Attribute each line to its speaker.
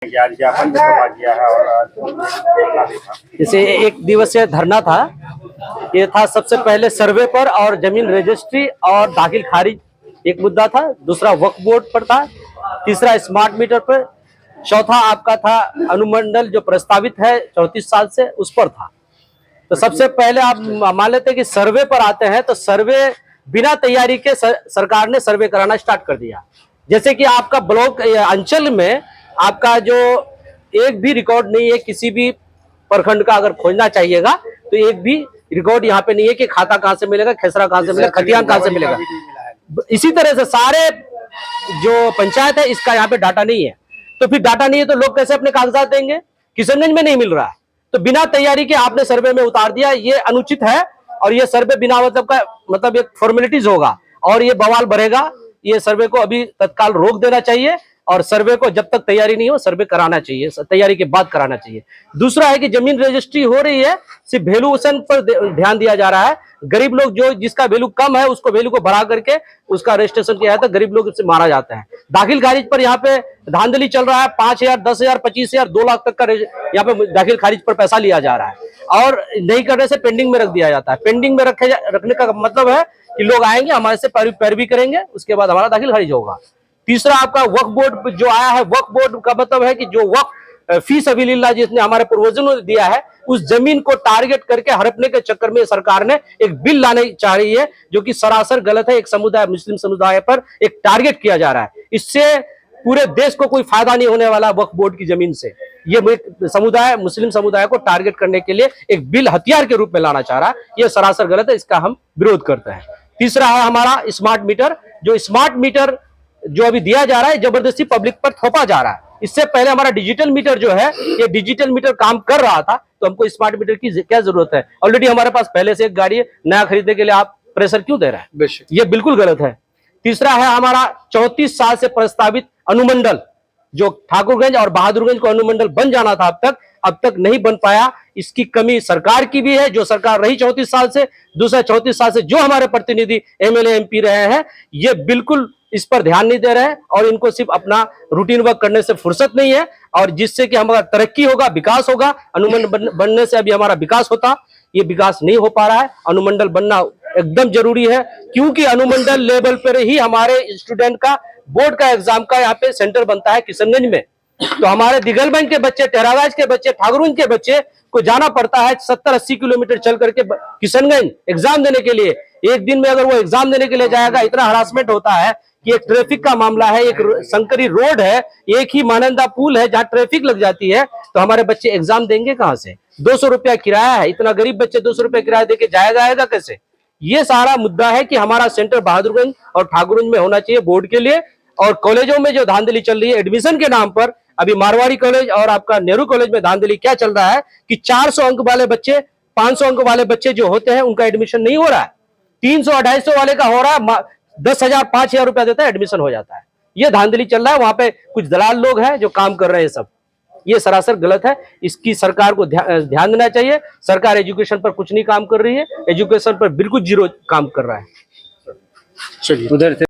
Speaker 1: आज ज्ञापन भी सभा किया है और धरना भी था।
Speaker 2: जैसे एक दिवसीय धरना था, ये था सबसे पहले सर्वे पर और जमीन रजिस्ट्री और दाखिल खारिज एक मुद्दा था, दूसरा वक्फ बोर्ड पर था, तीसरा स्मार्ट मीटर पर, चौथा आपका था अनुमंडल जो प्रस्तावित है 34 साल से उस पर था। तो सबसे पहले आप मान लेते हैं कि सर्वे पर आते हैं, तो सर्वे बिना तैयारी के सरकार ने सर्वे कराना स्टार्ट कर दिया। जैसे कि आपका ब्लॉक अंचल में आपका जो एक भी रिकॉर्ड नहीं है, किसी भी प्रखंड का अगर खोजना चाहिएगा तो एक भी रिकॉर्ड यहाँ पे नहीं है कि खाता कहाँ से मिलेगा, खेसरा कहाँ से मिलेगा, खतियान कहाँ से मिलेगा। इसी तरह से सारे जो पंचायत है इसका यहाँ पे डाटा नहीं है। तो फिर डाटा नहीं है तो लोग कैसे अपने कागजात देंगे? किशनगंज में नहीं मिल रहा है, तो बिना तैयारी के आपने सर्वे में उतार दिया, ये अनुचित है। और ये सर्वे बिना मतलब एक फॉर्मेलिटीज होगा और ये बवाल बढ़ेगा। ये सर्वे को अभी तत्काल रोक देना चाहिए और सर्वे को जब तक तैयारी नहीं हो सर्वे कराना चाहिए, तैयारी के बाद कराना चाहिए। दूसरा है कि जमीन रजिस्ट्री हो रही है, सिर्फ वैल्यूएशन पर ध्यान दिया जा रहा है। गरीब लोग जो जिसका वैल्यू कम है उसको वैल्यू को बढ़ा करके उसका रजिस्ट्रेशन किया जाता है, गरीब लोग इससे मारा जाता है। दाखिल खारिज पर यहाँ पे धांधली चल रहा है, 5,000, 10,000, 25,000, 2 लाख तक का यहाँ पे दाखिल खारिज पर पैसा लिया जा रहा है और नहीं करने से पेंडिंग में रख दिया जाता है। पेंडिंग में रखने का मतलब है कि लोग आएंगे, हमारे से पैरवी करेंगे, उसके बाद हमारा दाखिल खारिज होगा। तीसरा आपका वक्फ बोर्ड जो आया है, वक्फ बोर्ड का मतलब है कि जो वक्फ फी सबीलिल्लाह जिसने हमारे पूर्वजों ने दिया है, उस जमीन को टारगेट करके हड़पने के चक्कर में सरकार ने एक बिल लाने चाह रही है, जो कि सरासर गलत है। एक समुदाय, मुस्लिम समुदाय पर एक टारगेट किया जा रहा है। इससे पूरे देश को कोई फायदा नहीं होने वाला वक्फ बोर्ड की जमीन से। ये समुदाय, मुस्लिम समुदाय को टारगेट करने के लिए एक बिल हथियार के रूप में लाना चाह रहा है, यह सरासर गलत है, इसका हम विरोध करते हैं। तीसरा है हमारा स्मार्ट मीटर। जो स्मार्ट मीटर जो अभी दिया जा रहा है जबरदस्ती पब्लिक पर थोपा जा रहा है। इससे पहले हमारा डिजिटल मीटर जो है, ये डिजिटल मीटर काम कर रहा था, तो हमको स्मार्ट मीटर की क्या जरूरत है? ऑलरेडी हमारे पास पहले से एक गाड़ी है, नया खरीदने के लिए आप प्रेशर क्यों दे रहे हैं? ये बिल्कुल गलत है। तीसरा है हमारा 34 साल से प्रस्तावित अनुमंडल, जो ठाकुरगंज और बहादुरगंज को अनुमंडल बन जाना था अब तक नहीं बन पाया। इसकी कमी सरकार की भी है, जो सरकार रही 34 साल से। दूसरा 34 साल से जो हमारे प्रतिनिधि एमएलए एमपी रहे हैं, ये बिल्कुल इस पर ध्यान नहीं दे रहे हैं और इनको सिर्फ अपना रूटीन वर्क करने से फुर्सत नहीं है, और जिससे कि हमारा तरक्की होगा, विकास होगा। अनुमंडल बनने से अभी हमारा विकास होता, ये विकास नहीं हो पा रहा है। अनुमंडल बनना एकदम जरूरी है, क्योंकि अनुमंडल लेवल पर ही हमारे स्टूडेंट का बोर्ड का एग्जाम का यहाँ पे सेंटर बनता है किशनगंज में। तो हमारे दिगलबंद के बच्चे, टेरागाज के बच्चे, ठाकुरगंज के बच्चे को जाना पड़ता है 70-80 किलोमीटर चल करके किशनगंज एग्जाम देने के लिए। एक दिन में अगर वो एग्जाम देने के लिए जाएगा, इतना हरासमेंट होता है कि एक ट्रैफिक का मामला है, एक संकरी रोड है, एक ही मानंदा पुल है जहाँ ट्रैफिक लग जाती है, तो हमारे बच्चे एग्जाम देंगे कहाँ से? 200 रुपया किराया है, इतना गरीब बच्चे 200 रुपया किराया देके जाएगा कैसे? ये सारा मुद्दा है कि हमारा सेंटर बहादुरगंज और ठाकुरगंज में होना चाहिए बोर्ड के लिए। और कॉलेजों में जो धांधली चल रही है एडमिशन के नाम पर, अभी मारवाड़ी कॉलेज और आपका नेहरू कॉलेज में धांधली क्या चल रहा है कि 400 अंक वाले बच्चे, 500 अंक वाले बच्चे जो होते हैं उनका एडमिशन नहीं हो रहा है, 300-250 वाले का हो रहा है, 10,000 5,000 रुपया देता है, एडमिशन हो जाता है। ये धांधली चल रहा है। वहां पे कुछ दलाल लोग हैं जो काम कर रहे हैं सब, ये सरासर गलत है। इसकी सरकार को ध्यान देना चाहिए। सरकार एजुकेशन पर कुछ नहीं काम कर रही है, एजुकेशन पर बिल्कुल जीरो काम कर रहा है।
Speaker 1: चलिए उधर